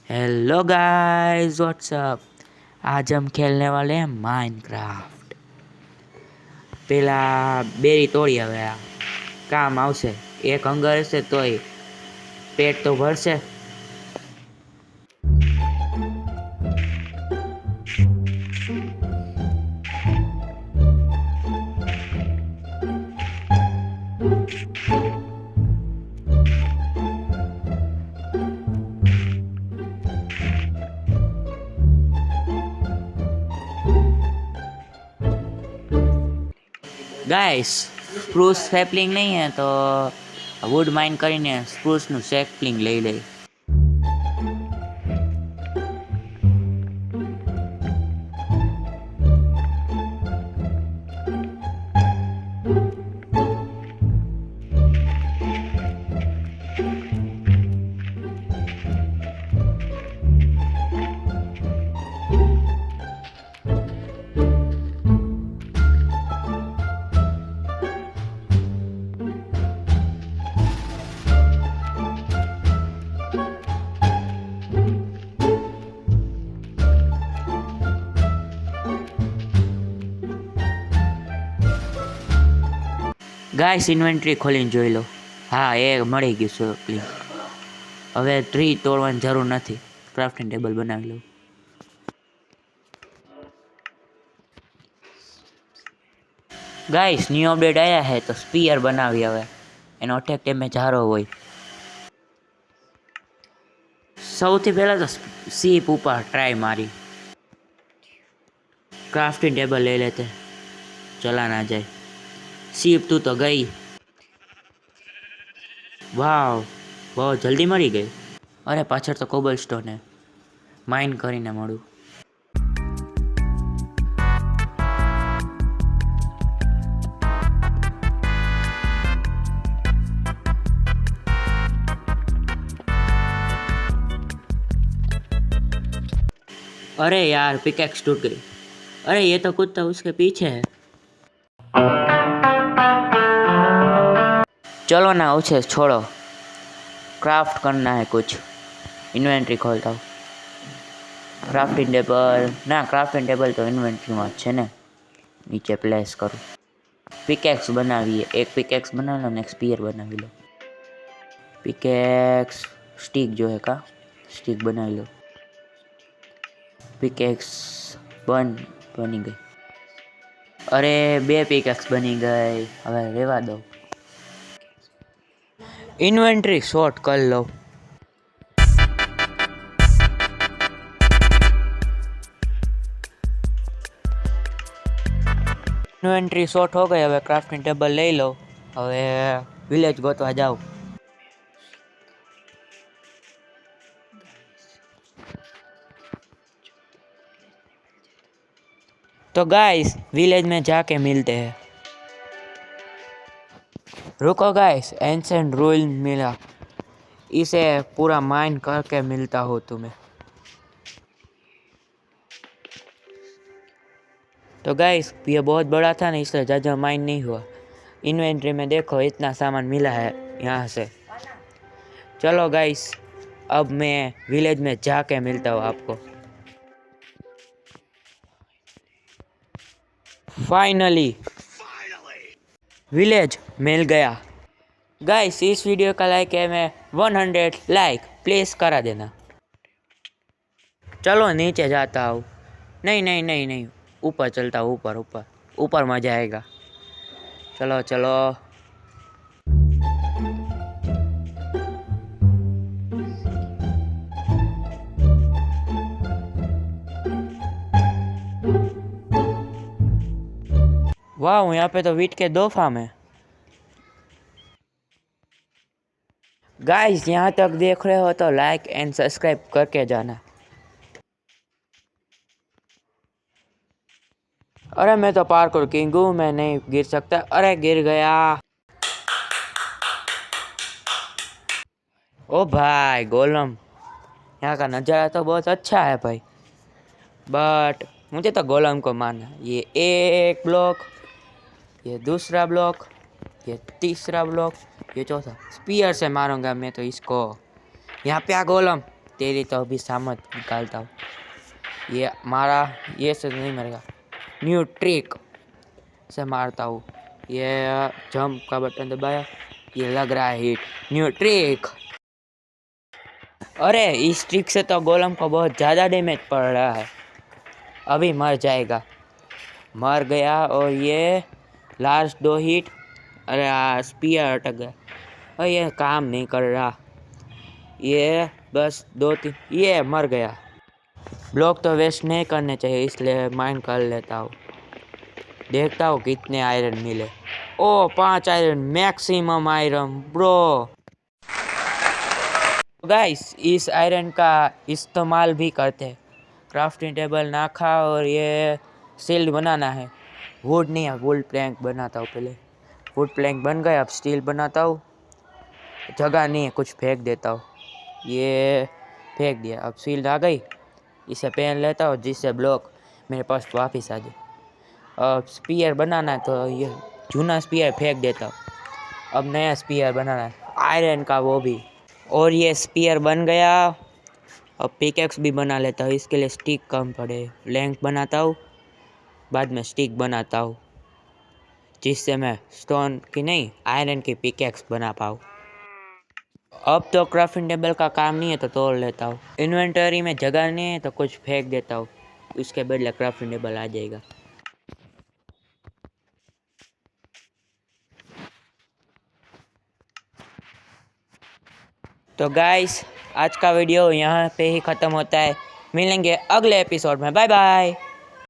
Hello guys, WhatsApp. आज हम खेलने वाले हैं माइनक्राफ्ट। પેલા બેરી તોડી હવે આ કામ આવશે। એક હંગર હશે તોય પેટ તો ભરશે। गाइस, स्प्रूस सेपलिंग नहीं है तो वुड माइन કરીને સ્પ્રૂસનું સેપલિંગ લઈ લઈ। ગાઈસ, ઇન્વેન્ટરી ખોલીને જોઈ લો। હા, એ મળી ગયું સેપલિંગ। હવે ટ્રી તોડવાની જરૂર નથી, ક્રાફ્ટિંગ ટેબલ બનાવી લો। ગાઈસ, ન્યू अपडेट आया है तो स्पीयर बनावी હવે એનો અટેક ડેમેજ સારો હોય। સૌથી પહેલા તો સીપ ઉપર ટ્રાય મારી। क्राफ्टिंग टेबल ले लेते, चला ना जाए। सीप तू तो गई। वाह, बहुत जल्दी मरी गई। अरे पाछળ तो कोबलस्टोन है, माइन કરીને મળું। अरे यार, पिकैक्स टूट गई। अरे ये तो कुत्ता उसके पीछे है। चलो ना, उसे छोड़ो, क्राफ्ट करना है कुछ। इन्वेंट्री खोलता हूँ। क्राफ्टिंग टेबल ना, क्राफ्टिंग टेबल तो इन्वेंट्री में है ने, नीचे प्लेस करूँ। पिकैक्स बनावी, एक पिकैक्स बना लो, एक स्पीयर बनावी लो। पिकैक्स स्टिक जो है का स्टिक बनावी लो। पिकैक्स बनी गई। अरे बे पिकैक्स बनी गई, હવે રહેવા દો। इन्वेंट्री शॉर्ट कर लो। इन्वेंट्री शॉर्ट हो गई, હવે क्राफ्टिंग टेबल લઈ લો। હવે વિલેજ ગોતવા જાઓ। तो गाइस, विलेज में जाके मिलते हैं। रुको गाइस, एंसेंट रूल मिला, इसे पूरा माइन करके मिलता हो तुम्हें। तो गाइस, ये बहुत बड़ा था ना, इसलिए ज़्यादा माइन नहीं हुआ। इन्वेंट्री में देखो इतना सामान मिला है यहाँ से। चलो गाइस, अब मैं विलेज में जाके मिलता हूँ आपको। फाइनली विलेज मिल गया। गाइस, इस वीडियो का लाइक है मैं 100 लाइक प्लीज करा देना। चलो नीचे जाता हूँ। नहीं नहीं नहीं नहीं, ऊपर चलता हूँ, ऊपर ऊपर ऊपर मजा आएगा। चलो चलो। वाह, यहाँ पे तो वीट के 2 फार्म है। गाइस, यहाँ तक देख रहे हो तो लाइक एंड सब्सक्राइब करके जाना। अरे मैं तो पार्कोर किंग हूँ, मैं नहीं गिर सकता। अरे गिर गया। ओ भाई गोलम, यहाँ का नज़ारा तो बहुत अच्छा है भाई, बट मुझे तो गोलम को मारना। ये एक ब्लॉक, ये दूसरा ब्लॉक, ये तीसरा ब्लॉक, ये चौथा। स्पीयर से मारूंगा मैं तो इसको। यहाँ पे आ गोलम। तेरी तो अभी सामत निकालता हूँ। ये मारा, ये से नहीं मरेगा। न्यू ट्रिक से मारता हूँ। ये जंप का बटन दबाया, ये लग रहा है हिट। New trick. अरे इस ट्रिक से तो गोलम को बहुत ज़्यादा डैमेज पड़ रहा है। अभी मर जाएगा। मर गया। और ये लास्ट 2 हिट। अरे स्पीयर अटक गया और ये काम नहीं कर रहा। ये बस 2-3, ये मर गया। ब्लॉक तो वेस्ट नहीं करने चाहिए, इसलिए माइन कर लेता हूँ। देखता हूँ कितने आयरन मिले। ओ 5 iron, maximum iron bro. Guys इस आयरन का इस्तेमाल भी करते हैं। क्राफ्टिंग टेबल नाखा और ये शील्ड बनाना है। वुड नहीं है, वुड प्लैंक बनाता हूँ पहले। वुड प्लैंक बन गए, अब स्टील बनाता हूँ। जगह नहीं है, कुछ फेंक देता हूँ। ये फेंक दिया, अब शील्ड आ गई। इसे पहन लेता हूँ जिससे ब्लॉक मेरे पास वापस आ जाए। अब स्पीयर बनाना है तो ये जूना स्पीयर फेंक देता हूँ। अब नया स्पीयर बनाना है आयरन का, वो भी। और ये स्पीयर बन गया। अब पिकेक्स भी बना लेता हूँ, इसके लिए स्टिक कम पड़े। लेंथ बनाता हूँ, बाद में स्टिक बनाता हूँ, जिससे मैं स्टोन की नहीं आयरन की पिकेक्स बना पाऊँ। अब तो क्राफ्टिंग टेबल का काम नहीं है तो तोड़ लेता हूँ। इन्वेंटरी में जगह नहीं है तो कुछ फेंक देता हूँ, उसके बदले क्राफ्टिंग टेबल आ जाएगा। तो गाइस आज का वीडियो यहाँ पे ही ख़त्म होता है। मिलेंगे अगले एपिसोड में। Bye bye.